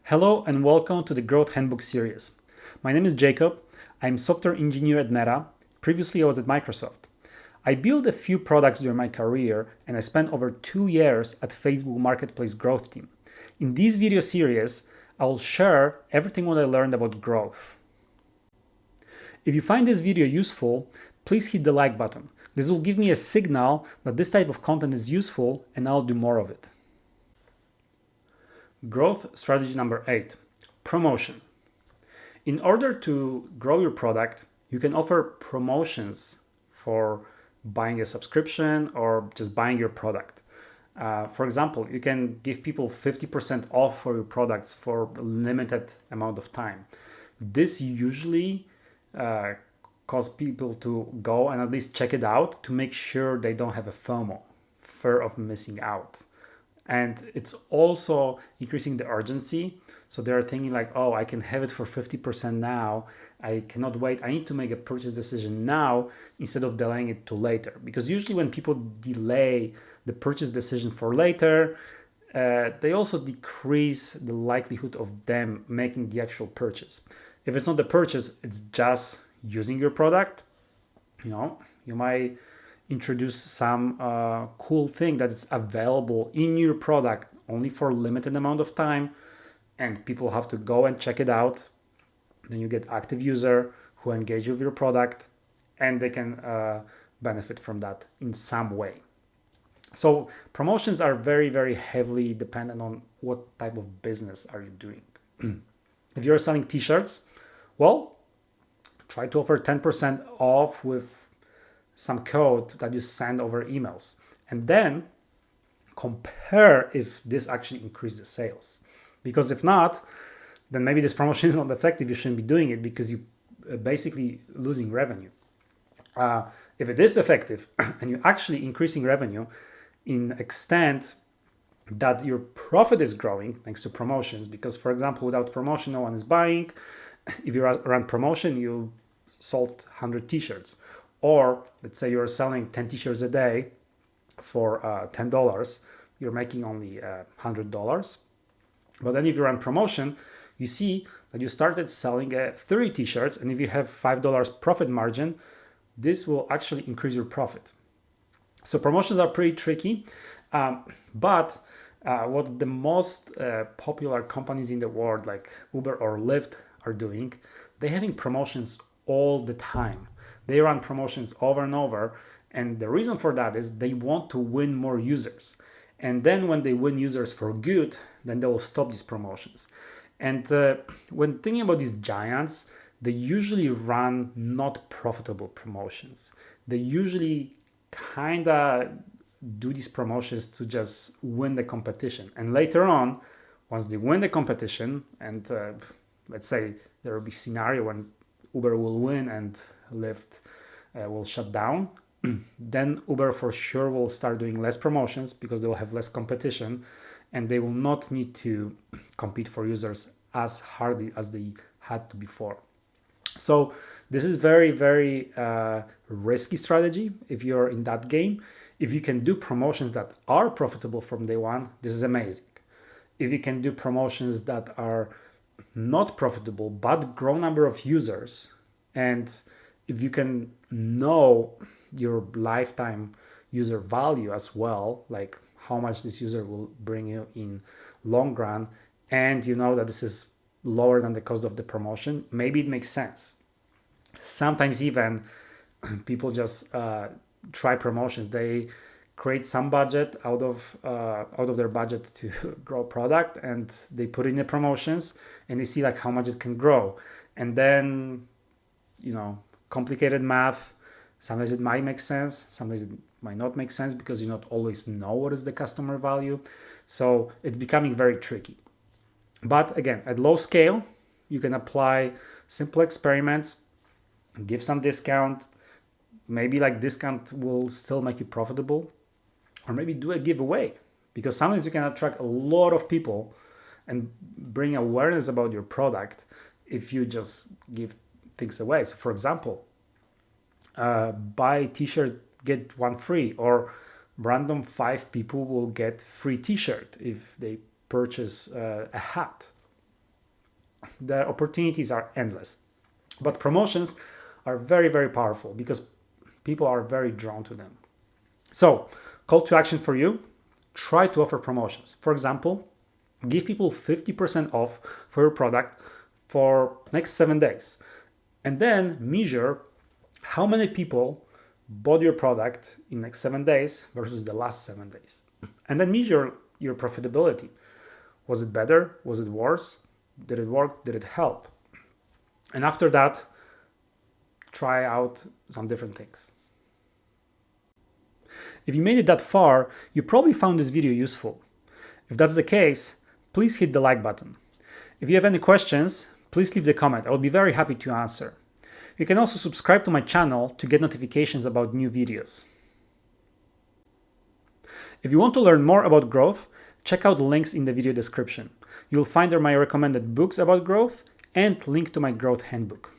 Hello and welcome to the Growth Handbook series. My name is Jacob. I'm software engineer at Meta. Previously, I was at Microsoft. I built a few products during my career and I spent over 2 years at Facebook Marketplace Growth Team. In this video series, I will share everything what I learned about growth. If you find this video useful, please hit the like button. This will give me a signal that this type of content is useful and I'll do more of it. Growth strategy number 8, promotion. In order to grow your product, you can offer promotions for buying a subscription or just buying your product. For example, you can give people 50% off for your products for a limited amount of time. This usually cause people to go and at least check it out to make sure they don't have a FOMO, fear of missing out. And it's also increasing the urgency. So they're thinking like, oh, I can have it for 50% now. I cannot wait. I need to make a purchase decision now instead of delaying it to later. Because usually when people delay the purchase decision for later, they also decrease the likelihood of them making the actual purchase. If it's not the purchase, it's just using your product, you might introduce some cool thing that is available in your product only for a limited amount of time, and people have to go and check it out. Then you get active user who engage with your product, and they can benefit from that in some way. So promotions are very, very heavily dependent on what type of business are you doing. If you're selling t-shirts, well, try to offer 10% off with some code that you send over emails, and then compare if this actually increases the sales. Because if not, then maybe this promotion is not effective. You shouldn't be doing it because you basically losing revenue. If it is effective and you're actually increasing revenue in extent that your profit is growing thanks to promotions, because for example, without promotion, no one is buying. If you run promotion, you sold 100 t-shirts. Or let's say you're selling 10 t-shirts a day for $10, you're making only $100. But then if you're on promotion, you see that you started selling 30 t-shirts, and if you have $5 profit margin, this will actually increase your profit. So promotions are pretty tricky, but what the most popular companies in the world like Uber or Lyft are doing, they're having promotions all the time. They run promotions over and over, and the reason for that is they want to win more users. And then when they win users for good, then they will stop these promotions. And when thinking about these giants, they usually run not profitable promotions. They usually kind of do these promotions to just win the competition. And later on, once they win the competition, and let's say there will be a scenario when Uber will win and Lyft will shut down, then Uber for sure will start doing less promotions because they will have less competition, and they will not need to compete for users as hardly as they had to before. So this is very, very risky strategy if you're in that game. If you can do promotions that are profitable from day one, this is amazing. If you can do promotions that are not profitable but grow number of users, and if you can know your lifetime user value as well, like how much this user will bring you in long run, and you know that this is lower than the cost of the promotion, maybe it makes sense. Sometimes even people just try promotions. They create some budget out of their budget to grow product, and they put in the promotions, and they see like how much it can grow. And then complicated math, sometimes it might make sense, sometimes it might not make sense because you not always know what is the customer value. So it's becoming very tricky. But again, at low scale, you can apply simple experiments, give some discount. Maybe like discount will still make you profitable, or maybe do a giveaway, because sometimes you can attract a lot of people and bring awareness about your product if you just give things away. So for example, buy t-shirt, get one free, or random 5 people will get free t-shirt if they purchase a hat. The opportunities are endless. But promotions are very, very powerful because people are very drawn to them. So, call to action for you, try to offer promotions. For example, give people 50% off for your product for next 7 days. And then measure how many people bought your product in next 7 days versus the last 7 days. And then measure your profitability. Was it better? Was it worse? Did it work? Did it help? And after that, try out some different things. If you made it that far, you probably found this video useful. If that's the case, please hit the like button. If you have any questions, please leave the comment. I will be very happy to answer. You can also subscribe to my channel to get notifications about new videos. If you want to learn more about growth, check out the links in the video description. You'll find there my recommended books about growth and link to my growth handbook.